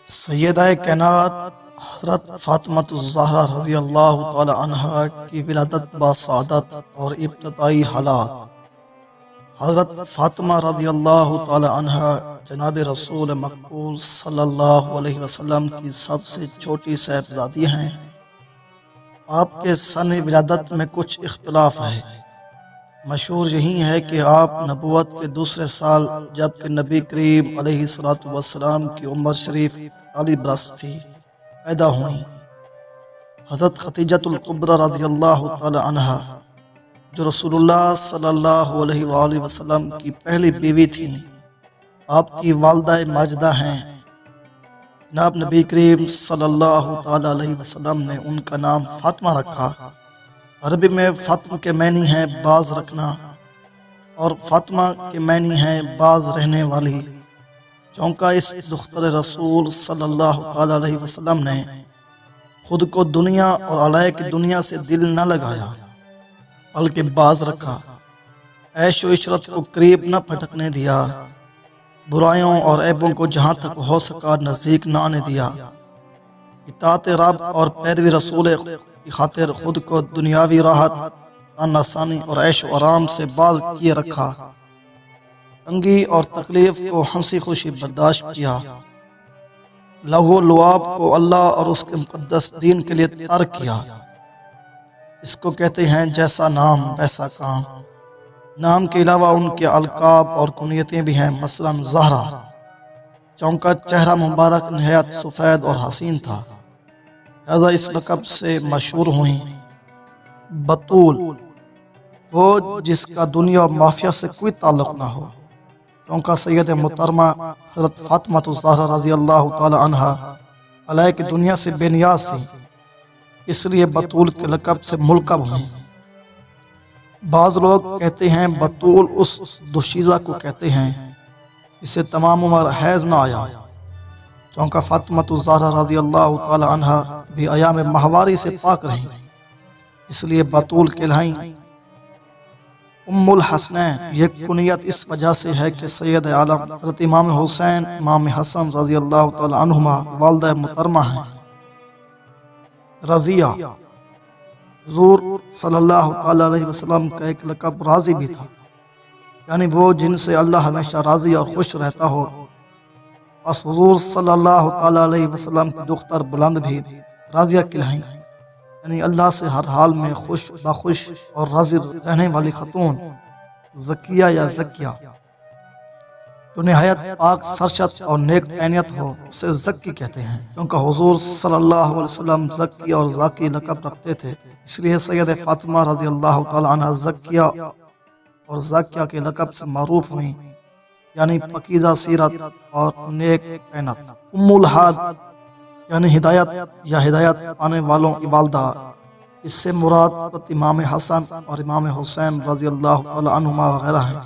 سیدہ کائنات حضرت فاطمہ الزہرا رضی اللہ تعالی عنہا کی ولادت بسعادت اور ابتدائی حالات۔ حضرت فاطمہ رضی اللہ تعالی عنہا جناب رسول مقبول صلی اللہ علیہ وسلم کی سب سے چھوٹی صاحبزادی ہیں۔ آپ کے سن ولادت میں کچھ اختلاف ہے۔ مشہور یہی ہے کہ آپ نبوت کے دوسرے سال جبکہ نبی کریم علیہ السلام کی عمر شریف 40 برس تھی پیدا ہوئیں۔ حضرت خدیجۃ الکبریٰ رضی اللہ تعالی عنہا جو رسول اللہ صلی اللہ علیہ وآلہ وسلم کی پہلی بیوی تھی، آپ کی والدہ ماجدہ ہیں۔ جناب نبی کریم صلی اللہ تعالی علیہ وسلم نے ان کا نام فاطمہ رکھا۔ عربی میں فاطمہ کے معنی ہے باز رکھنا اور فاطمہ کے معنی ہے باز رہنے والی، چونکہ اس دختر رسول صلی اللہ تعالی علیہ وسلم نے خود کو دنیا اور علائق دنیا سے دل نہ لگایا بلکہ باز رکھا، عیش و عشرت کو قریب نہ پھٹکنے دیا، برائیوں اور عیبوں کو جہاں تک ہو سکا نزدیک نہ آنے دیا، اطاعت رب اور پیروی رسول کی خاطر خود کو دنیاوی راحت، تن آسانی اور عیش و آرام سے باز کیے رکھا، تنگی اور تکلیف کو ہنسی خوشی برداشت کیا، لہو و لعاب کو اللہ اور اس کے مقدس دین کے لیے ترک کیا۔ اس کو کہتے ہیں جیسا نام ویسا کام۔ نام کے علاوہ ان کے القاب اور کنیتیں بھی ہیں، مثلا زہرا، چونکہ چہرہ مبارک نہایت سفید اور حسین تھا، لہذا اس لقب سے مشہور ہوئیں۔ بطول، وہ جس کا دنیا و مافیا سے کوئی تعلق نہ ہو، چونکہ سید محترمہ حضرت فاطمہ الزہرا رضی اللہ تعالی عنہا علائق دنیا سے بے نیاز تھی، اس لیے بطول کے لقب سے ملقب ہوئیں۔ بعض لوگ کہتے ہیں بطول اس دوشیزہ کو کہتے ہیں جسے تمام عمر حیض نہ آیا، چونکہ فاطمہ الزہرا رضی اللہ تعالی عنہا بھی ایام ماہواری سے پاک رہیں، اس لیے بطول کہلائیں۔ ام الحسنین یہ کنیت اس وجہ سے ہے کہ سید عالم حضرت امام حسین امام حسن رضی اللہ تعالی عنہما والدہ محترمہ ہیں۔ رضیہ، حضور صلی اللہ تعالی علیہ وسلم کا ایک لقب راضی بھی تھا، یعنی وہ جن سے اللہ ہمیشہ راضی اور خوش رہتا ہو۔ بس حضور صلی اللہ تعالی علیہ وسلم کی دختر بلند بھی راضیہ کہلائیں، یعنی اللہ سے ہر حال میں خوش بخوش اور راضی رہنے والی خاتون۔ زکیہ یا زکیہ، جو نہایت پاک سرشت اور نیک عینیت ہو اسے زکی کہتے ہیں، کیونکہ حضور صلی اللہ علیہ وسلم زکی اور زاکی لقب رکھتے تھے، اس لیے سید فاطمہ رضی اللہ تعالی عنہ زکیہ اور زاکیہ کے لقب سے معروف ہوئیں، یعنی پاکیزہ سیرت اور نیک عینت۔ ام الہاد یعنی ہدایت یا ہدایت پانے والوں کی والدہ، اس سے مراد امام حسن اور امام حسین رضی اللہ تعالی عنہما وغیرہ ہیں۔